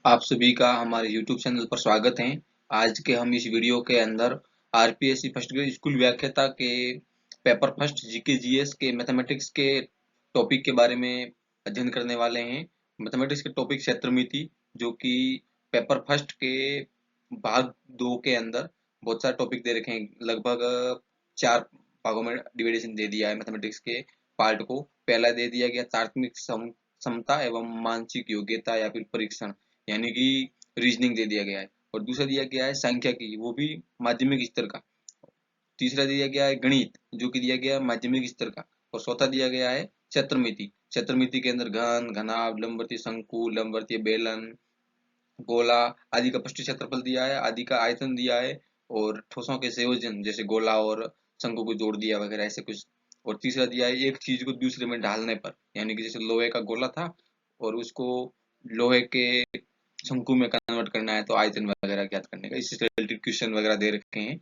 आप सभी का हमारे YouTube चैनल पर स्वागत है। आज के हम इस वीडियो के अंदर आरपीएससी फर्स्ट ग्रेड स्कूल व्याख्याता के पेपर फर्स्ट जीके जीएस के मैथमेटिक्स के टॉपिक के बारे में अध्ययन करने वाले हैं। मैथमेटिक्स के टॉपिक क्षेत्रमिति, जो कि पेपर फर्स्ट के भाग 2 के अंदर बहुत सारे टॉपिक दे रखे हैं। लगभग 4 भागों में डिवाइडेशन दे दिया है मैथमेटिक्स के पार्ट को। पहला दे दिया गया तार्किक समता एवं मानसिक योग्यता या फिर परीक्षण, यानी कि रीजनिंग दे दिया गया है। और दूसरा दिया गया है सांख्यिकी, वो भी माध्यमिक स्तर का। तीसरा दिया गया है गणित, जो कि दिया गया है माध्यमिक स्तर का। और चौथा दिया गया है क्षेत्रमिति। क्षेत्रमिति के अंदर घन, घनाभ, लंबवर्तीय शंकु, लंबवर्तीय बेलन, गोला आदि का पृष्ठ क्षेत्रफल दिया है, आदि का आयतन दिया है, और ठोसों के संयोजन जैसे गोला और शंकु को जोड़ दिया वगैरह ऐसे कुछ। और तीसरा दिया है एक चीज को दूसरे में ढालने पर, यानी कि जैसे लोहे का गोला था और उसको लोहे के शंकु में कन्वर्ट करना है तो आयतन वगैरह ज्ञात करने का, इससे रिलेटेड क्वेश्चन वगैरह दे रखे हैं।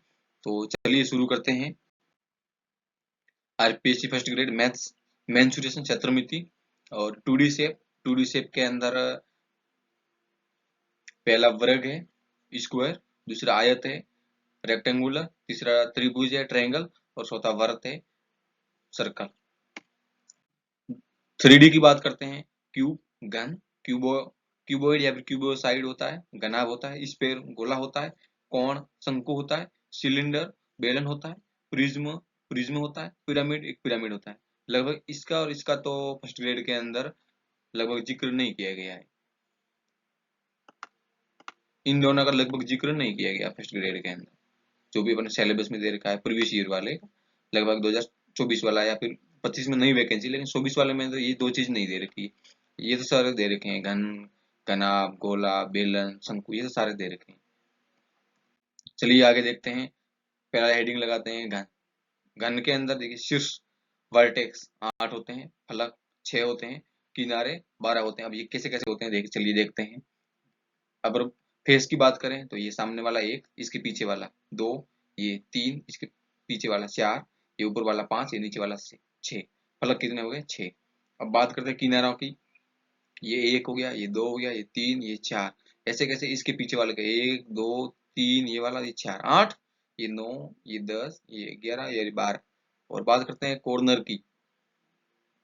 तो चलिए शुरू करते हैं। RPSC first grade maths mensuration क्षेत्रमिति और 2D शेप। 2D शेप के अंदर पहला वर्ग है स्क्वायर, दूसरा आयत है रेक्टेंगुलर, तीसरा त्रिभुज है ट्रायंगल, और चौथा वर्त है सर्कल। 3D की बात करते हैं। क्यूब, घन, क्यूबो क्यूबोइड या फिर क्यूबोसाइड होता है, घनाभ होता है, स्फेयर गोला होता है, कोण शंकु होता है, सिलेंडर बेलन होता है, प्रिज्म प्रिज्म होता है, पिरामिड एक पिरामिड होता है। लगभग इसका और इसका तो फर्स्ट ग्रेड के अंदर लगभग जिक्र नहीं किया गया है। इन दोनों का लगभग जिक्र नहीं किया गया फर्स्ट ग्रेड के अंदर, जो भी अपने सिलेबस में दे रखा है प्रीवियस ईयर वाले, लगभग 2024 वाला या फिर 25 में नई वैकेंसी, लेकिन 24 वाले में तो ये दो चीज नहीं दे रखी। ये तो सारे दे रखे हैं, घन, घनाभ, गोला, बेलन, शंकु, ये तो सारे दे रखे हैं। चलिए आगे देखते हैं। पहला हेडिंग लगाते हैं घन। घन के अंदर देखिए शीर्ष वर्टेक्स 8 होते हैं, फलक 6 होते हैं, किनारे 12 होते हैं। अब ये कैसे कैसे होते हैं चलिए देखते हैं। अब फेस की बात करें तो ये सामने वाला 1, इसके पीछे वाला 2, ये 3, इसके पीछे वाला 4, ये ऊपर वाला 5, ये नीचे वाला 6। फलक कितने हो गए? 6। अब बात करते हैं किनारों की। ये 1 हो गया, ये 2 हो गया, ये 3, ये 4। ऐसे कैसे इसके पीछे वाले का 1 2 3, ये वाला, ये 4 8, ये 9, ये 10, ये 11, ये 12। और बात करते हैं कॉर्नर की।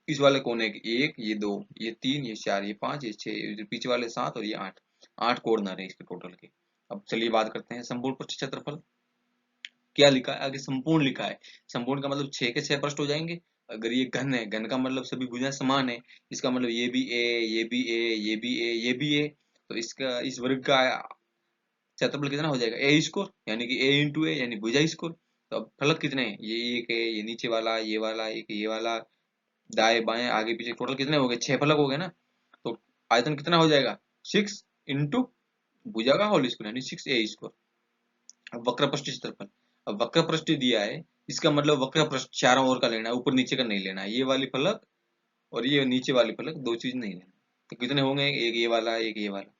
इस वाले कोने की 1, ये 2, ये 3, ये 4, ये 5, ये 6, पीछे वाले 7 और ये 8। 8 कॉर्नर है इसके टोटल के। अब चलिए बात करते हैं संपूर्ण पृष्ठ क्षेत्रफल। क्या लिखा है आगे? संपूर्ण लिखा है। संपूर्ण का मतलब 6 के 6 पृष्ठ हो जाएंगे। अगर ये घन है, घन का मतलब सभी भुजाएं समान है, इसका मतलब ये भी ए, ये भी ए, ये भी ए, ये भी ए। तो इसका इस वर्ग का क्षेत्रफल कितना हो जाएगा? ए स्क्वायर, यानी कि ए इंटू ए, यानी भुजा स्क्वायर। तो अब फलक कितने हैं? ये एक है, ये नीचे वाला, ये वाला, एक ये वाला, दाएं बाएं आगे पीछे, टोटल कितने हो गए? 6 फलक हो गए ना। तो आयतन कितना हो जाएगा? 6 इंटू भुजा का होल स्क्वायर, यानी 6a स्क्वायर। अब वक्र पृष्ठ क्षेत्रफल। अब वक्र पृष्ठ दिया है, इसका मतलब वक्र पृष्ठ चारों ओर का लेना है, ऊपर नीचे का नहीं लेना है। ये वाली फलक और ये नीचे वाली फलक, दो चीज नहीं लेना। तो कितने होंगे? एक ये वाला, एक ये वाला,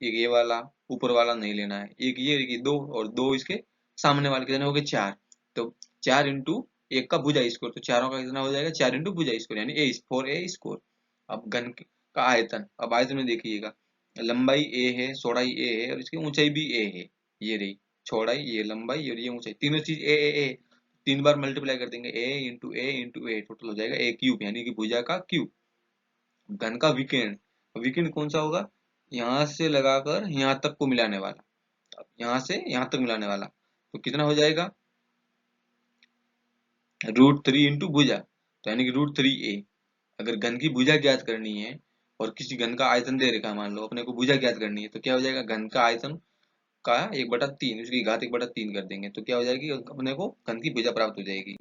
एक ये वाला, ऊपर वाला नहीं लेना है, एक ये दो, और दो इसके सामने वाले, कितने हो गए? 4। तो 4 इंटू एक का भुजा स्क्वायर, तो चारों का कितना हो जाएगा? 4 इंटू भुजा स्क्वायर, यानी ए 4a स्क्वायर। अब घन का आयतन, अब आयतन में देखिएगा, लंबाई ए है, चौड़ाई ए है, और इसकी ऊंचाई भी ए है। ये रही चौड़ाई, ये लंबाई और ये ऊंचाई, तीनों चीज ए ए ए। 3 बार मल्टीप्लाई कर देंगे, ए इंटू ए इंटू ए, टोटल हो जाएगा ए क्यूब, यानी कि भुजा का क्यूब। घन का विकर्ण, विकर्ण कौन सा होगा? यहाँ से लगाकर यहाँ तक को मिलाने वाला, यहाँ से यहाँ तक मिलाने वाला। तो कितना हो जाएगा? √3 इंटू भुजा, तो यानी कि √3a। अगर घन की भुजा ज्ञात करनी है और किसी घन का आयतन दे रखा है, मान लो अपने को भुजा ज्ञात करनी है, तो क्या हो जाएगा? घन का आयतन का 1/3, उसकी घात 1/3 कर देंगे, तो क्या हो जाएगी? अपने को घन की भुजा प्राप्त हो जाएगी।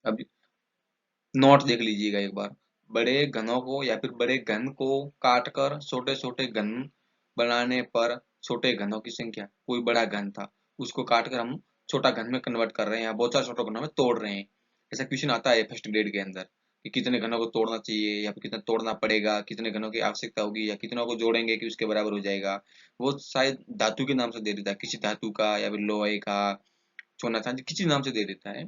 अब नोट देख लीजिएगा एक बार। बड़े घनों को या फिर बड़े घन को काट कर छोटे छोटे घन बनाने पर छोटे घनों की संख्या, कोई बड़ा घन था उसको काट कर हम छोटा घन में कन्वर्ट कर रहे हैं, या बहुत सारे छोटे घनों में तोड़ रहे हैं। ऐसा क्वेश्चन आता है फर्स्ट ग्रेड के अंदर कि कितने घनों को तोड़ना चाहिए, या फिर कितना तोड़ना पड़ेगा, कितने घनों की आवश्यकता होगी, या कितनों को जोड़ेंगे कि उसके बराबर हो जाएगा। वो शायद धातु के नाम से दे देता है, किसी धातु का या फिर लोहे का, सोना चांदी, किसी नाम से दे देता है।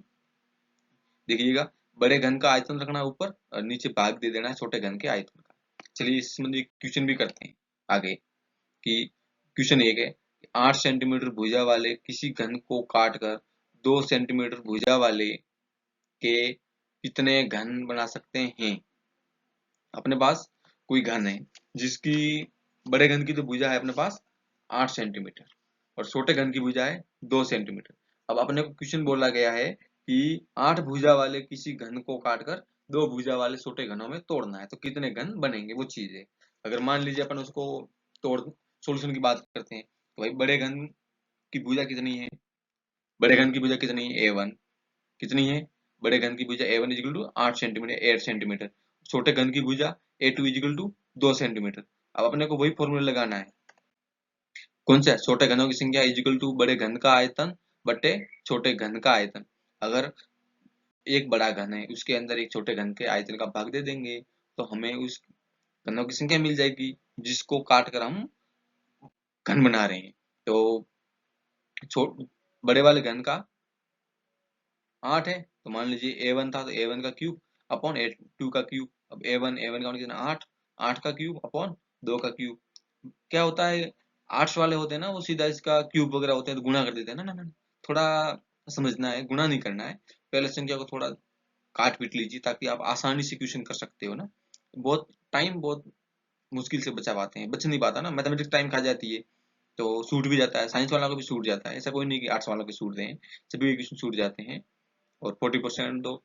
देखिएगा, बड़े घन का आयतन रखना ऊपर और नीचे भाग दे देना है छोटे घन के आयतन का। चलिए इस संबंधी क्वेश्चन भी करते हैं आगे। कि क्वेश्चन एक है, 8 सेंटीमीटर भुजा वाले किसी घन को काटकर 2 सेंटीमीटर भुजा वाले के कितने घन बना सकते हैं। अपने पास कोई घन है जिसकी बड़े घन की तो भुजा है अपने पास 8 सेंटीमीटर और छोटे घन की भुजा है 2 सेंटीमीटर। अब अपने को क्वेश्चन बोला गया है कि 8 भुजा वाले किसी घन को काटकर 2 भुजा वाले छोटे घनों में तोड़ना है, तो कितने घन बनेंगे वो चीज है। अगर मान लीजिए अपन उसको तोड़ सोल्यूशन की बात करते हैं तो भाई बड़े घन की भुजा कितनी है, बड़े घन की भुजा कितनी है A1 कितनी है, बड़े घन की भुजा A1 is equal to 8 centimetre 8 centimetre, छोटे घन की भुजा A2 इजिकल टू 2 सेंटीमीटर। अब अपने को वही फॉर्मूला लगाना है, कौन सा, छोटे घनों की संख्या इजिकल टू बड़े घन का आयतन बटे छोटे घन का आयतन। अगर एक बड़ा घन है उसके अंदर एक छोटे घन के आयतन का भाग दे देंगे तो हमें उस घनों की संख्या मिल जाएगी जिसको काट कर हम घन बना रहे हैं। तो बड़े वाले घन का 8 है तो मान लीजिए A1 था तो A1 का क्यूब अपॉन A2 का क्यूब। अब A1 का कितना 8, 8 का क्यूब अपॉन 2 का क्यूब। क्या होता है, आर्ट्स वाले होते हैं ना वो सीधा इसका क्यूब वगैरह होते हैं तो गुणा कर देते हैं ना, ना, ना। थोड़ा समझना है, गुणा नहीं करना है, पहले संख्या को थोड़ा काट पीट लीजिए ताकि आप आसानी से क्वेश्चन कर सकते हो ना। बहुत टाइम बहुत मुश्किल से बचा पाते हैं, बच नहीं पाता ना, मैथमेटिक्स टाइम खा जाती है तो छूट भी जाता है, साइंस वालों को भी छूट जाता है, ऐसा कोई नहीं कि आर्ट्स वालों को छूट दें, सभी क्वेश्चन छूट जाते हैं। और 40% तो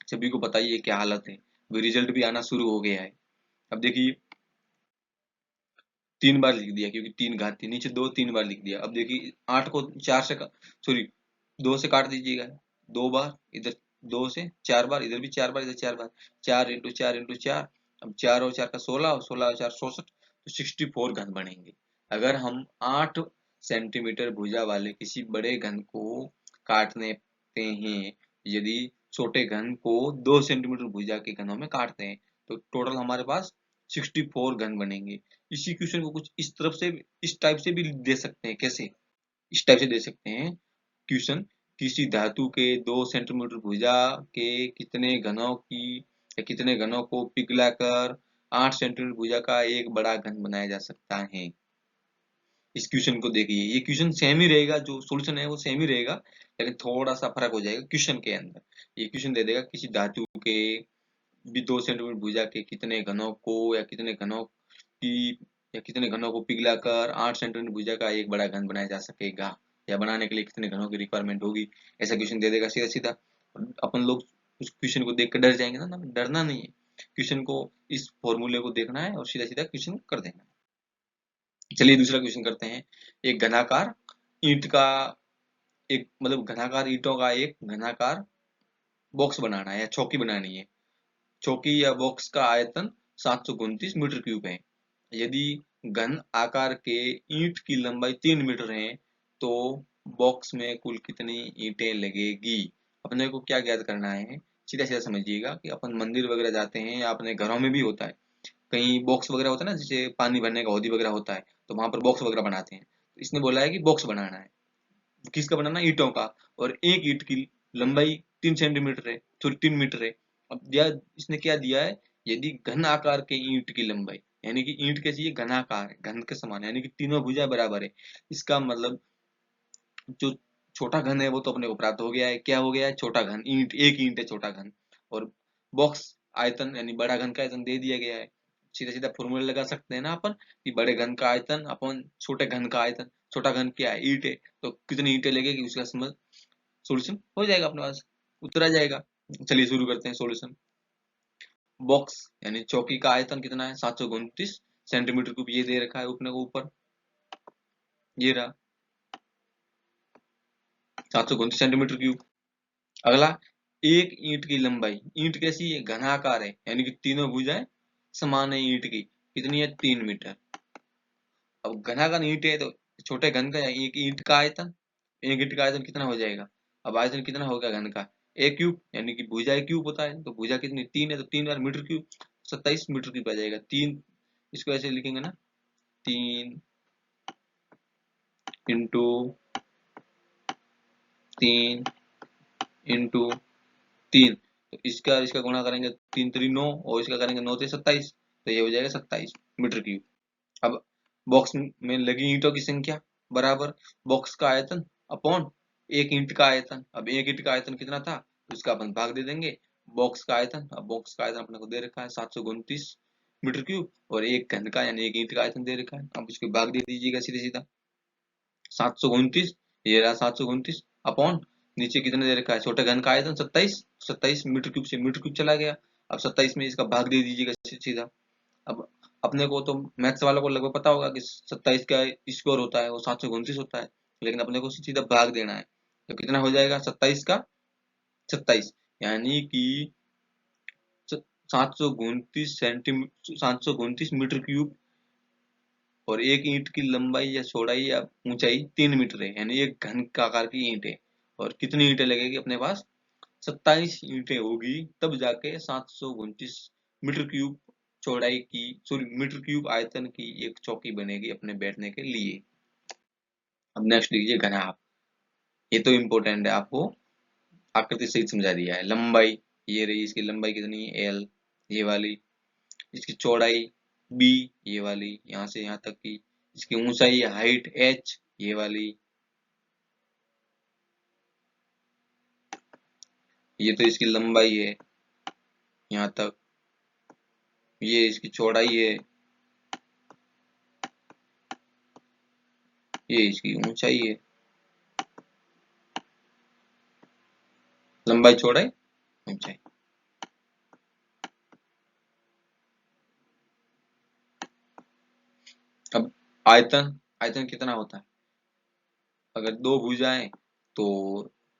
सभी को पता ही है क्या हालत है, रिजल्ट भी आना शुरू हो गया है। अब देखिए 3 बार लिख दिया क्योंकि 3 घात थी, नीचे 2 3 बार लिख दिया। अब देखिए 8 को 4 से सॉरी 2 से काट दीजिएगा, 2 बार इधर, 2 से 4 बार इधर भी 4 बार इधर 4 बार, 4 × 4 × 4। अब 4 और 4 का 16 और 16 और 4 64, तो 64 घन बनेंगे। अगर हम 8 सेंटीमीटर भुजा वाले किसी बड़े घन को काटने हैं, यदि छोटे घन को 2 सेंटीमीटर भुजा के घनों में काटते हैं तो टोटल हमारे पास 64 घन बनेंगे। इसी क्वेश्चन को कुछ इस तरफ से इस टाइप से भी दे सकते हैं, कैसे, इस टाइप से दे सकते हैं क्वेश्चन, किसी धातु के 2 सेंटीमीटर भुजा के कितने घनों की या कितने घनों को पिघलाकर 8 सेंटीमीटर भुजा का एक बड़ा घन बनाया जा सकता है। इस क्वेश्चन को देखिए, ये क्वेश्चन सेम ही रहेगा, जो सॉल्यूशन है वो सेम ही रहेगा लेकिन थोड़ा सा फर्क हो जाएगा क्वेश्चन के अंदर। ये क्वेश्चन दे देगा किसी धातु के भी 2 सेंटीमीटर भुजा के कितने घनों को या कितने घनों की या कितने घनों को पिघलाकर 8 सेंटीमीटर भुजा का एक बड़ा घन बनाया जा सकेगा, या बनाने के लिए कितने घनों की रिक्वायरमेंट होगी, ऐसा क्वेश्चन दे देगा सीधा सीधा। अपन लोग उस क्वेश्चन को देख कर डर जाएंगे ना, डरना नहीं है, क्वेश्चन को इस फॉर्मूले को देखना है और सीधा सीधा क्वेश्चन कर देना है। चलिए दूसरा क्वेश्चन करते हैं। एक घनाकार ईंट का एक मतलब घनाकार ईंटों का एक घनाकार बॉक्स बनाना है या चौकी बनानी है। चौकी या बॉक्स का आयतन 729 मीटर क्यूब है। यदि घन आकार के ईंट की लंबाई 3 मीटर है तो बॉक्स में कुल कितनी ईंटें लगेगी। अपने को क्या ज्ञात करना है, सीधा सीधा समझिएगा कि अपन मंदिर वगैरह जाते हैं या अपने घरों में भी होता है, कहीं बॉक्स वगैरह होता है ना, जैसे पानी भरने का हौदी वगैरह होता है तो वहां पर बॉक्स वगैरह बनाते हैं। तो इसने बोला है कि बॉक्स बनाना है, किसका बनाना, ईंटों का, और एक ईंट की लंबाई 3 सेंटीमीटर है, सॉरी 3 मीटर है। अब दिया, इसने क्या दिया है, यदि घन आकार के ईंट की लंबाई, यानी कि ईंट कैसी है, घनाकार है, घन के समान है, यानी कि तीनों भुजा बराबर है। इसका मतलब जो छोटा घन है वो तो अपने को प्राप्त हो गया है, क्या हो गया है, छोटा घन, ईंट, एक ईंट है छोटा घन, और बॉक्स आयतन यानी बड़ा घन का आयतन दे दिया गया है। सीधा सीधा फॉर्मूला लगा सकते हैं ना अपन कि बड़े घन का आयतन अपन छोटे घन का आयतन, छोटा घन क्या है, ईंट है, तो कितनी ईंटें लगेगी उसका समझ सॉल्यूशन हो जाएगा अपने पास, उत्तर आ जाएगा। चलिए शुरू करते हैं सॉल्यूशन। बॉक्स यानी चौकी का आयतन कितना है, 729 सेंटीमीटर क्यूब, ये दे रखा है अपने को ऊपर, ये रहा 729 सेंटीमीटर क्यूब। अगला, एक ईंट की लंबाई, ईंट कैसी है, घनाकार है, यानी कि तीनों भुजाएं समान है ईंट की, कितनी है, 3 मीटर। अब घनाकार ईंट है तो छोटे घन का एक ईंट का आयतन, एक ईंट का आयतन कितना हो जाएगा, अब आयतन कितना होगा घन का, ए क्यूब, यानी कि भुजा क्यूब होता है तो भुजा कितनी, 3 है तो 3 बार मीटर क्यूब, 27 मीटर क्यूब आ जाएगा। 3, इसको ऐसे लिखेंगे ना, 3 × 3 × 3, तो इसका इसका गुणा करेंगे, 3 × 3 = 9 और इसका करेंगे 9 × 3 = 27, तो ये हो जाएगा 27 मीटर क्यूब। अब बॉक्स में लगी ईंटों की संख्या बराबर बॉक्स का आयतन अपॉन एक ईंट का आयतन। अब एक ईंट का आयतन कितना था तो उसका अपन भाग दे देंगे बॉक्स का आयतन। अब बॉक्स का आयतन अपने को दे रखा है 729 मीटर क्यूब और एक घन का यानी एक ईंट का आयतन दे रखा है। अब उसके भाग दे दीजिएगा सीधे सीधा 729, ये रहा 729 अपॉन नीचे कितने दे रखा है छोटे घन का आयतन 27, 27 मीटर क्यूब से मीटर क्यूब चला गया। अब 27 में इसका भाग दे दीजिएगा सीधा। अब अपने को तो मैथ्स वालों को लगभग पता होगा कि 27 का स्क्वायर होता है वो 729 होता है, लेकिन अपने को सीधा भाग देना है। तो कितना हो जाएगा 27 का 27 यानी कि 729 सेंटीमीटर 729 मीटर क्यूब और एक ईंट की लंबाई या चौड़ाई या ऊंचाई 3 मीटर है यानी एक घन का आकार की ईंट है। और कितनी ईंटें लगेगी अपने पास 27 ईंटें होगी तब जाके 729 मीटर क्यूब चौड़ाई की सॉरी मीटर क्यूब आयतन की एक चौकी बनेगी अपने बैठने के लिए। अब नेक्स्ट लीजिए घनाभ। ये तो इम्पोर्टेंट है, आपको आकृति सहित समझा दिया है। लंबाई ये रही, इसकी लंबाई कितनी है एल ये वाली, इसकी चौड़ाई बी ये वाली यहाँ से यहाँ तक की, इसकी ऊंचाई हाइट एच ये वाली, ये तो इसकी लंबाई है यहाँ तक, ये इसकी चौड़ाई है, ये इसकी ऊंचाई है। लंबाई चौड़ाई ऊंचाई। अब आयतन, आयतन कितना होता है अगर दो भुजाएं तो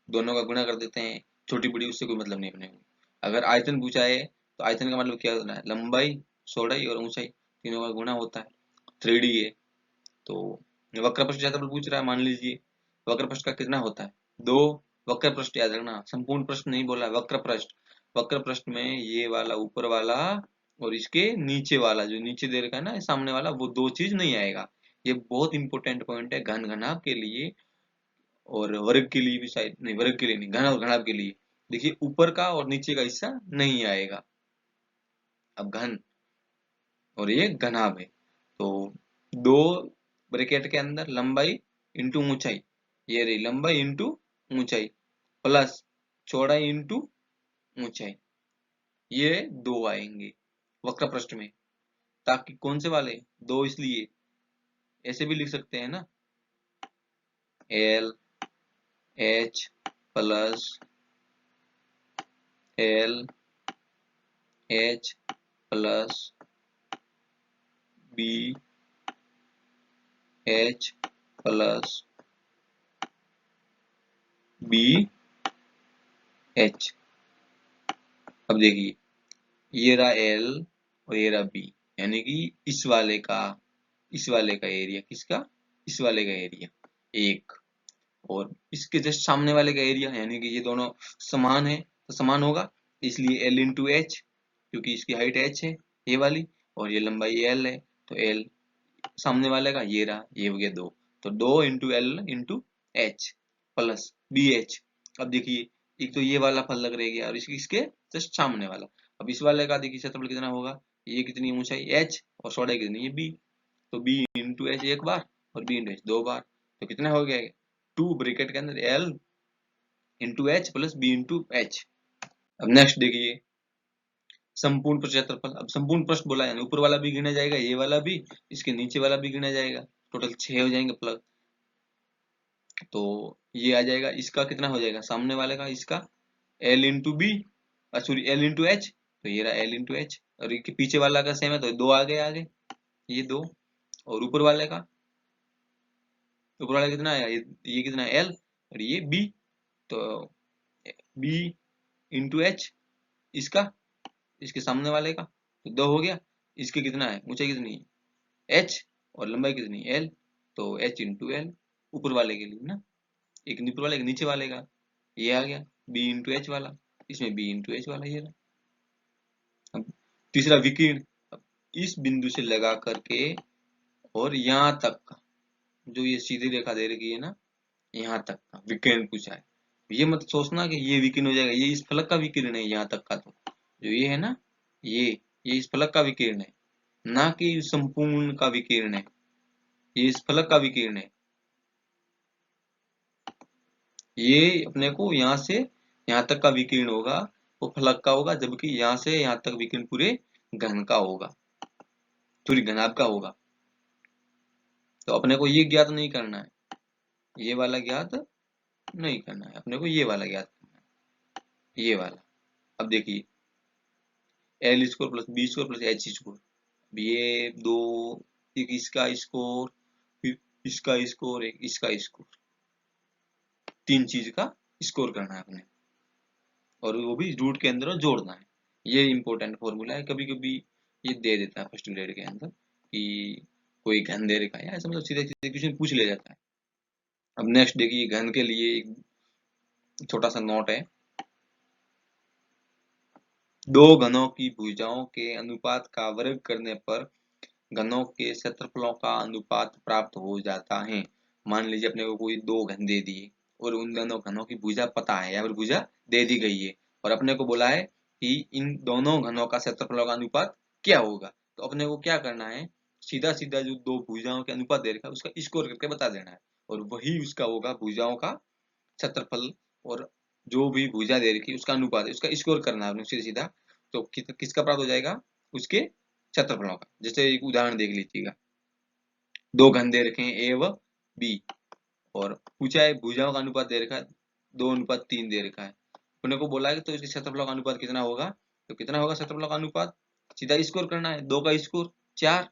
दोनों का गुणा कर देते हैं, छोटी बड़ी उससे कोई मतलब नहीं अपने को। अगर आयतन पूछा है तो आयतन का मतलब क्या होता है लंबाई चौड़ाई और ऊंचाई तीनों का गुणा होता है। 3D है तो वक्र पृष्ठ क्षेत्रफल पूछ रहा है, मान लीजिए वक्र पृष्ठ का कितना होता है 2। वक्र पृष्ठ याद रखना, संपूर्ण पृष्ठ नहीं बोला, वक्र पृष्ठ। वक्र पृष्ठ में ये वाला ऊपर वाला और इसके नीचे वाला जो नीचे दे रखा है ना सामने वाला वो दो चीज नहीं आएगा। ये बहुत इंपॉर्टेंट पॉइंट है घन घनाभ के लिए और वर्ग के लिए भी, शायद नहीं वर्ग के लिए नहीं, घन और घनाभ के लिए। देखिए ऊपर का और नीचे का हिस्सा नहीं आएगा। अब घन और ये घनाभ है तो दो ब्रैकेट के अंदर लंबाई इंटू ऊंचाई, ये रही लंबाई इंटू ऊंचाई प्लस चौड़ाई इंटू ऊंचाई, ये दो आएंगे वक्र पृष्ठ में। ताकि कौन से वाले दो, इसलिए ऐसे भी लिख सकते हैं ना L H plus L H plus B H plus B H. अब देखिए ये रहा एल और ये रहा बी यानी कि इस वाले का एरिया किसका, इस वाले का एरिया एक, और इसके जस्ट सामने वाले का एरिया यानी कि ये दोनों समान है तो समान होगा, इसलिए एल इंटू एच क्योंकि इसकी हाइट एच है ये वाली और ये लंबाई एल है तो एल सामने वाले का ये रहा, ये हो गया दो, तो दो into L into H plus B H. अब देखिए एक तो ये वाला फल लग रह गया और इसके जस्ट सामने वाला। अब इस वाले का देखिए क्षेत्रफल कितना होगा, ये कितनी ऊंचाई एच और चौड़ाई कितनी है बी, तो बी इंटू एच एक बार और बी इंटू एच दो बार, तो कितना हो गया टू ब्रैकेट के अंदर L into H plus B into H. अब नेक्स्ट देखिए संपूर्ण पृष्ठ क्षेत्रफल। अब संपूर्ण पृष्ठ बोला यानी ऊपर वाला भी गिना जाएगा ये वाला भी, इसके नीचे वाला भी गिना जाएगा, टोटल 6 हो जाएंगे प्लस। तो ये आ जाएगा, इसका कितना हो जाएगा सामने वाले का, इसका L into B sorry L into H, तो ये रहा एल इंटू एच और ये पीछे वाला का सेम है तो दो आगे ये दो, और ऊपर वाला कितना है ये कितना है एल और ये बी, तो बी इंटू एच इसका इसके सामने वाले का तो दो हो गया। इसके कितना है ऊंचाई कितनी है एच और लंबाई कितनी है एल, तो एच इंटू एल ऊपर वाले के लिए ना, एक ऊपर वाले एक नीचे वाले का, ये आ गया बी इंटू एच वाला, इसमें बी इंटू एच वाला ये रहा। अब तीसरा विकीर्ण। अब इस बिंदु से लगा करके और यहाँ तक का जो ये सीधी रेखा दे रखी है ना यहाँ तक का विकीर्ण पूछा है। ये मत सोचना कि ये विकीर्ण हो जाएगा, ये इस फलक का विकीर्ण है यहाँ तक का, तो जो ये है ना ये इस फलक का विकीर्ण है ना कि संपूर्ण का विकीर्ण है। ये इस फलक का विकिरण है। ये अपने को यहाँ से यहाँ तक का विकिरण होगा वो फलक का होगा, जबकि यहाँ से यहाँ तक विकिरण पूरे घन का होगा, पूरी घनाभ का होगा। तो अपने को ये ज्ञात नहीं करना है, ये वाला ज्ञात नहीं करना है, अपने को ये वाला ज्ञात करना है, ये वाला। अब देखिए L square plus B square plus H square, ये दो, एक इसका स्कोर, फिर इसका स्कोर, एक इसका स्कोर, तीन चीज का स्कोर करना है अपने, और वो भी रूट के अंदर जोड़ना है। ये इंपॉर्टेंट फॉर्मूला है, कभी कभी ये दे देता है फर्स्ट ग्रेड के अंदर कि कोई घन दे रखा है, ऐसा मतलब सीधे सीधे क्वेश्चन पूछ ले जाता है। अब नेक्स्ट देखिए घन के लिए एक छोटा सा नोट है, दो घनों की भुजाओं के अनुपात का वर्ग करने पर घनों के क्षेत्रफलों का अनुपात प्राप्त हो जाता है। मान लीजिए अपने को कोई दो घन दे दिए और उन दोनों घनों की भुजा पता है या फिर भुजा दे दी गई है, और अपने को बोला है कि इन दोनों घनों का क्षेत्रफलों का अनुपात क्या होगा। तो अपने को क्या करना है, सीधा सीधा जो दो भुजाओं के अनुपात दे रखा है उसका स्कोर करके बता देना है, और वही उसका होगा भुजाओं का क्षेत्रफल, और जो भी भुजा दे रखी है उसका अनुपात है, उसका स्कोर करना है सीधा सीधा। तो किसका प्राप्त हो जाएगा, उसके क्षेत्रफलों का। जैसे एक उदाहरण देख लीजिएगा, दो घन दे रखे हैं ए व बी, और पूछा है भुजाओं का अनुपात दे रखा है 2:3 दे रखा है। अपने को बोला है तो इसके क्षेत्रफलों का अनुपात कितना होगा, तो कितना होगा क्षेत्रफलों का अनुपात, सीधा स्कोर करना है, 2 का स्कोर 4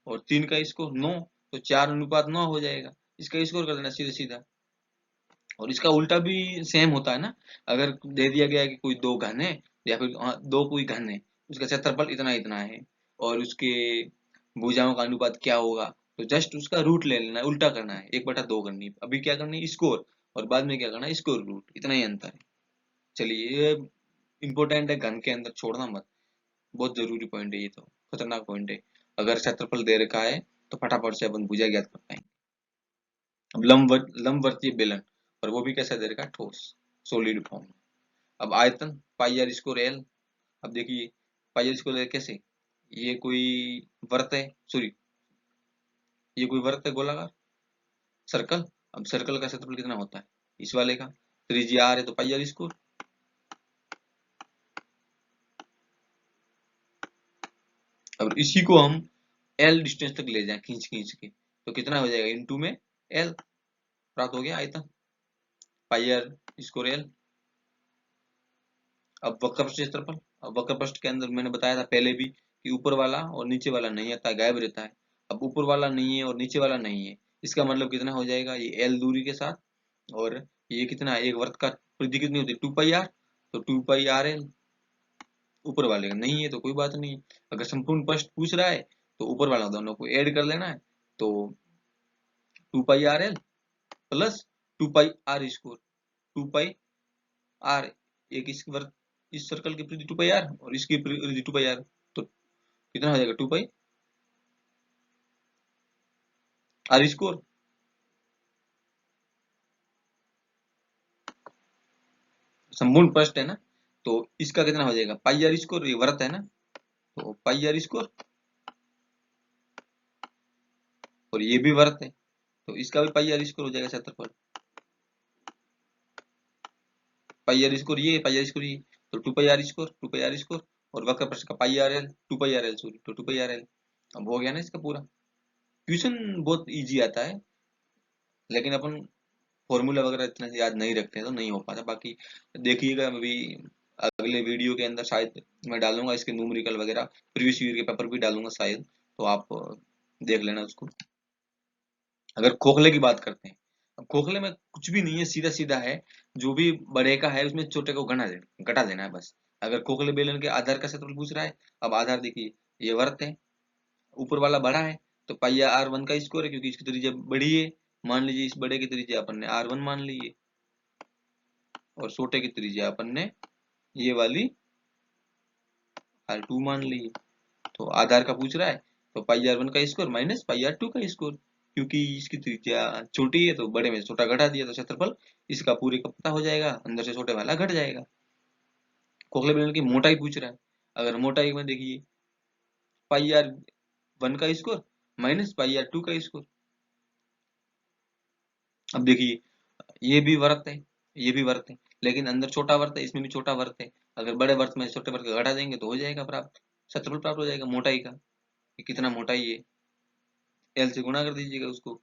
और 3 का स्कोर 9, तो 4:9 हो जाएगा, इसका स्कोर कर देना सीधा सीधा। और इसका उल्टा भी सेम होता है ना, अगर दे दिया गया है कि कोई दो घन है या फिर दो कोई घन है, उसका क्षेत्रफल इतना इतना है और उसके भुजाओं का अनुपात क्या होगा, तो जस्ट उसका रूट ले लेना है, उल्टा करना है, 1/2 करनी है। अभी क्या करनी है स्कोर, और बाद में क्या करना है स्कोर रूट, इतना ही अंतर है। चलिए ये इंपॉर्टेंट है, घन के अंदर छोड़ना मत, बहुत जरूरी पॉइंट है, ये तो खतरनाक पॉइंट है। अगर क्षेत्रफल दे रखा है तो फटाफट से अपन भुजा ज्ञात कर पाएंगे। अब लंबवर्तीय बेलन, और वो भी कैसा दे रखा है, ठोस सॉलिड फॉर्म। अब आयतन पाई आर स्क्वायर एल, अब देखिए पाई आर स्क्वायर कैसे, ये कोई वर्त है, सॉरी ये कोई वर्त है गोलाकार सर्कल। अब सर्कल का क्षेत्रफल कितना होता है, इस वाले का त्रिज्या आर है तो पाई आर स्क्वायर। अब इसी को हम एल डिस्टेंस तक ले जाए खींच खींच के, तो कितना हो जाएगा, इनटू में एल, प्राप्त हो गया आयतन पाई आर स्क्वायर एल। अब वक्र पृष्ठ क्षेत्रफल, अब वक्र पृष्ठ के अंदर मैंने बताया था पहले भी कि ऊपर वाला और नीचे वाला नहीं आता, गायब रहता है। अब ऊपर वाला नहीं है और नीचे वाला नहीं है, इसका मतलब कितना हो जाएगा, ये एल दूरी के साथ, और ये कितना है, एक वृत्त का परिधि कितनी होती है 2πr, तो 2πrl। ऊपर वाले का नहीं है तो कोई बात नहीं, अगर संपूर्ण पृष्ठ पूछ रहा है तो ऊपर वाला दोनों को ऐड कर लेना है, तो 2πrl plus 2πr square, 2πr, एक इस वर्ग इस सर्कल की परिधि 2πr और इसकी परिधि 2πr, तो कितना हो जाएगा 2πr स्क्वायर। संपूर्ण पृष्ठ है ना, तो इसका कितना हो जाएगा पाई आर स्क्वायर, ये वृत्त है ना, तो पाई आर स्क्वायर, और ये भी वृत्त है तो इसका भी पाई आर स्क्वायर हो जाएगा क्षेत्रफल, पाई आर स्क्वायर ये पाई आर स्क्वायर ये, तो 2πr स्क्वायर 2πr स्क्वायर, और वक्र पृष्ठ का पाई आर एल 2πrl सॉरी, तो 2πrl। अब हो गया ना इसका पूरा। क्वेश्चन बहुत इजी आता है, लेकिन अपन फॉर्मूला वगैरह इतना याद नहीं रखते हैं तो नहीं हो पाता। बाकी देखिएगा अभी अगले वीडियो के अंदर शायद मैं डालूंगा इसके न्यूमेरिकल वगैरह, प्रीवियस ईयर के पेपर भी डालूंगा शायद, तो आप देख लेना उसको। अगर खोखले की बात करते हैं, अब खोखले में कुछ भी नहीं है, सीधा सीधा है, जो भी बड़े का है उसमें छोटे को घटा देना है बस। अगर खोखले बेलन के आधार का क्षेत्रफल पूछ रहा है, अब आधार देखिए ये वर्त है, ऊपर वाला बड़ा है तो पाई आर वन का स्क्वायर है, क्योंकि इसकी त्रिज्या बड़ी है। मान लीजिए इस बड़े की त्रिज्या अपन ने R1 मान ली है, और छोटे की त्रिज्या अपन ने ये वाली R2 मान ली है। तो आधार का पूछ रहा है तो पाई आर वन का square minus pi R two का स्क्वायर, क्योंकि इसकी त्रिज्या छोटी है तो बड़े में से छोटा घटा दिया तो क्षेत्रफल इसका पूरे का पता हो जाएगा, अंदर से छोटे वाला घट जाएगा। खोखले बेलन की मोटाई पूछ रहा है, अगर मोटाई में देखिए पाई आर वन का square minus pi R two का स्क्वायर। अब देखिए ये भी वर्त है, ये भी वर्त है, लेकिन अंदर छोटा वर्त है, इसमें भी छोटा वर्त है। अगर बड़े वर्त में छोटे वर्त को घटा देंगे तो हो जाएगा प्राप्त, क्षेत्रफल प्राप्त हो जाएगा मोटाई का। ये कितना मोटाई है, एल से गुणा कर दीजिएगा उसको।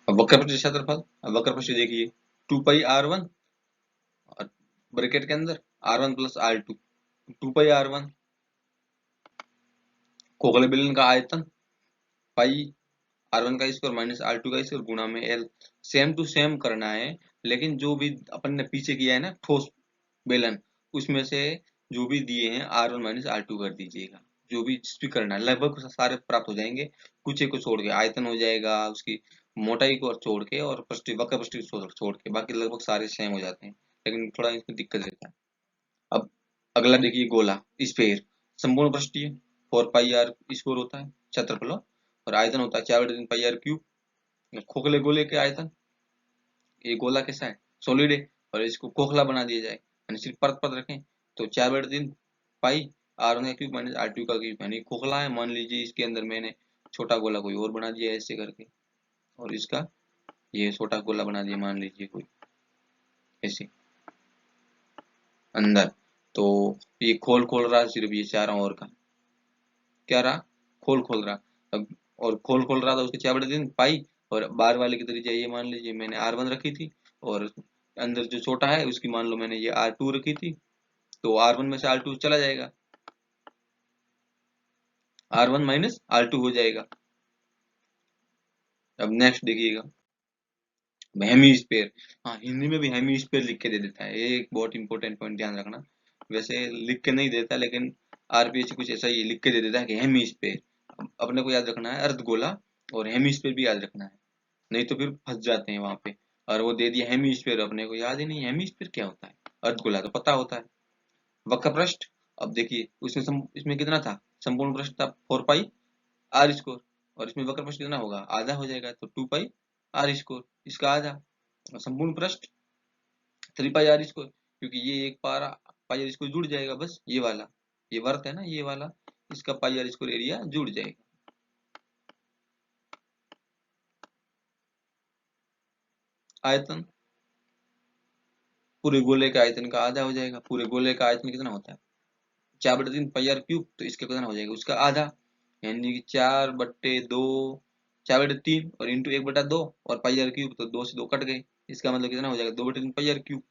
अब वक्र पृष्ठ क्षेत्रफल, अब वक्र पृष्ठ देखिए 2 पाई r1 और ब्रैकेट के अंदर r1 प्लस r2, 2 पाई r1 खोखले बेलन का आयतन, पाई r1 का स्क्वायर माइनस r2 का स्क्वायर गुणा में l। सेम टू सेम करना है, लेकिन जो भी अपन ने पीछे किया है ना ठोस बेलन, उसमें से जो भी दिए हैं r1 माइनस r2 कर दीजिएगा। जो भी जिस भी करना है लगभग सारे प्राप्त हो जाएंगे, कुछ एक को छोड़ के आयतन हो जाएगा, उसकी मोटाई को छोड़ के और पृष्ठ वक्र पृष्ठ को छोड़ के बाकी लगभग सारे सेम हो जाते हैं, लेकिन थोड़ा इसमें दिक्कत रहता है। अब अगला देखिए गोला स्फेयर, संपूर्ण पृष्ठीय 4 पाई r स्क्वायर होता है क्षेत्रफल, और आयतन होता है 4/3 पाई r क्यूब। खोखले गोले के आयतन, ये गोला कैसा है सॉलिड है, और इसको खोखला बना दिया जाए यानी सिर्फ परत परत रखें तो 4/3 पाई r1 का क्यूब माइनस r2 का क्यूब, यानी खोखला है। मान लीजिए इसके अंदर मैंने छोटा गोला कोई और बना दिया ऐसे करके, और इसका ये छोटा गोला बना दिया मान लीजिए कोई ऐसे अंदर, तो ये खोल खोल रहा सिर्फ ये चारों ओर का, क्या रहा खोल खोल रहा। अब और खोल खोल रहा था उसके 4/3 पाई, और बाहर वाले की त्रिज्या ये मान लीजिए मैंने r1 रखी थी, और अंदर जो छोटा है उसकी मान लो मैंने ये r2 रखी थी, तो r1 में से r2 चला जाएगा, r1 माइनस r2 हो जाएगा। अब नेक्स्ट देखिएगा हेमी स्पेयर, हाँ हिंदी में भी हेमी स्पेयर लिख के दे देता है, ये एक बहुत इंपॉर्टेंट पॉइंट ध्यान रखना। वैसे लिख के नहीं देता, लेकिन आरपीएच कुछ ऐसा ही लिख के दे देता है कि हेमी स्पेयर। अपने को याद रखना है अर्धगोला और हेमी स्पेयर भी याद रखना है, नहीं तो फिर फंस जाते हैं वहां पे। और वो दे दिया हेमी स्पेयर, अपने को याद ही नहीं हेमी स्पेयर क्या होता है, अर्धगोला तो पता होता है। वक्र पृष्ठ, अब देखिए उसमें इसमें कितना था, संपूर्ण पृष्ठ था 4 पाई r स्क्वायर, और इसमें वक्र पृष्ठ कितना होगा आधा हो जाएगा, तो 2 पाई r स्क्वायर इसका आधा, और संपूर्ण पृष्ठ 3 पाई r स्क्वायर, क्योंकि ये एक पाई r स्क्वायर जुड़ जाएगा, बस ये वाला ये वर्त है ना ये वाला, इसका पाई r स्क्वायर एरिया जुड़ जाएगा। आयतन, पूरे गोले के आयतन का आधा हो जाएगा, पूरे गोले का आयतन कितना होता है 4/3 पाई r क्यूब, तो इसका कितना हो जाएगा उसका आधा, यानी कि 4/2, 4/3 और इंटू 1/2, और पाई r क्यूब तो 2 से 2 कट गए, इसका मतलब कितना हो जाएगा 2/3 पाई r क्यूब।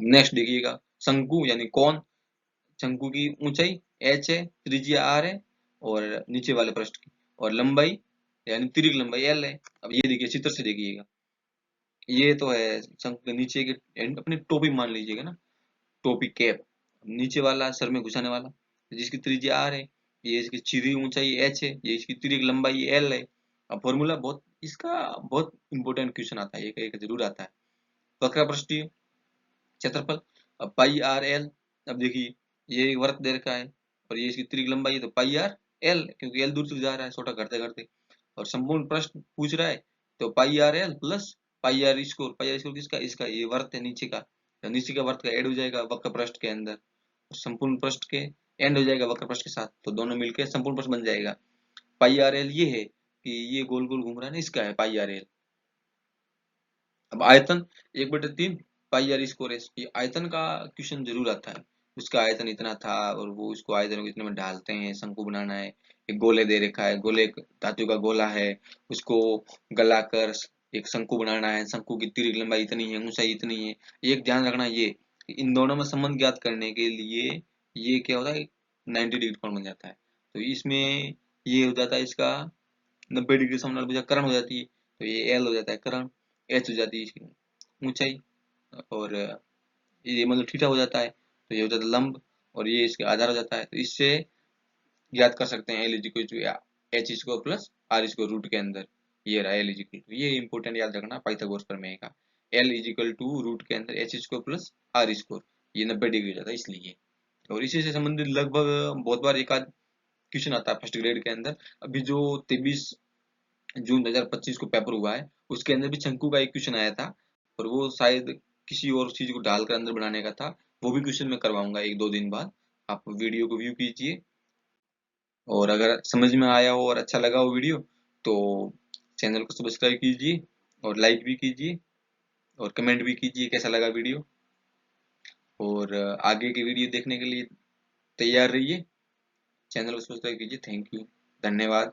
नेक्स्ट देखिएगा शंकु यानी कौन, शंकु की ऊंचाई h है, त्रिज्या r है, और नीचे वाले पृष्ठ की, और लंबाई यानी तिर्यक लंबाई l है। अब ये देखिए चित्र से देखिएगा, ये तो है शंकु के नीचे के अपनी टोपी मान लीजिएगा ना, टोपी कैप, नीचे वाला सर में घुसाने वाला जिसकी त्रिज्या r है, ये इसकी सीधी ऊंचाई h है, ये इसकी तिर्यक लंबाई l है। अब फॉर्मूला बहुत इसका बहुत इंपॉर्टेंट क्वेश्चन आता है, एक जरूर आता है। वक्र पृष्ठीय क्षेत्रफल, अब पाई आर एल, अब देखिए ये एक वृत्त दे रखा है, और ये इसकी तिर्यक लंबाई है तो पाई आर एल, क्योंकि एल दूर तक जा रहा है छोटा करते करते, और संपूर्ण पृष्ठ पूछ रहा है तो pi r l plus pi r square किसका, इसका ये वृत्त है नीचे का, तो नीचे का वृत्त का ऐड हो जाएगा वक्र पृष्ठ के अंदर, और संपूर्ण पृष्ठ के एंड हो जाएगा वक्र पृष्ठ के साथ, तो दोनों मिलकर संपूर्ण पृष्ठ बन जाएगा। पाई आर एल ये है कि ये गोल गोल घूम रहा है ना, इसका है पाई आर एल। अब आयतन 1/3 पाई r स्क्वायर, ये आयतन का क्वेश्चन जरूर आता है, उसका आयतन इतना था और वो उसको आयतन को इतने में ढालते हैं, शंकु बनाना है, एक गोले दे रखा है, गोले धातु का गोला है, उसको गलाकर एक शंकु बनाना है, शंकु की तिर्यक लंबाई इतनी है, ऊंचाई इतनी है। एक ध्यान रखना ये कि इन दोनों में संबंध ज्ञात करने के लिए ये क्या होता है 90 डिग्री कोण बन जाता है, तो इसमें ये हो जाता है इसका 90 डिग्री समभुज करण हो जाती है, तो ये एल हो जाता है करण, एच हो जाती है इसकी ऊंचाई, और ये मतलब थीटा हो जाता है, तो ये हो जाता है लंब, और ये इसके आधार हो जाता है, तो इससे याद कर सकते हैं L equal to H square plus R square root के अंदर, ये रहा एल इजिकल टू, ये इंपॉर्टेंट याद रखना पाइथागोरस प्रमेय का, एल इजिकल टू रूट के अंदर H square plus R square, ये 90 डिग्री हो जाता है इसलिए। और इसी से संबंधित लगभग बहुत बार एक आध क्वेश्चन आता है फर्स्ट ग्रेड के अंदर। अभी जो 23 जून 2025 को पेपर हुआ है उसके अंदर भी शंकु का एक क्वेश्चन आया था, और वो शायद किसी और चीज को डालकर अंदर बनाने का था, वो भी क्वेश्चन मैं करवाऊंगा 1-2 दिन बाद। आप वीडियो को व्यू कीजिए, और अगर समझ में आया हो और अच्छा लगा हो वीडियो, तो चैनल को सब्सक्राइब कीजिए और लाइक भी कीजिए और कमेंट भी कीजिए कैसा लगा वीडियो। और आगे की वीडियो देखने के लिए तैयार रहिए। चैनल को सब्सक्राइब कीजिए। थैंक यू, धन्यवाद।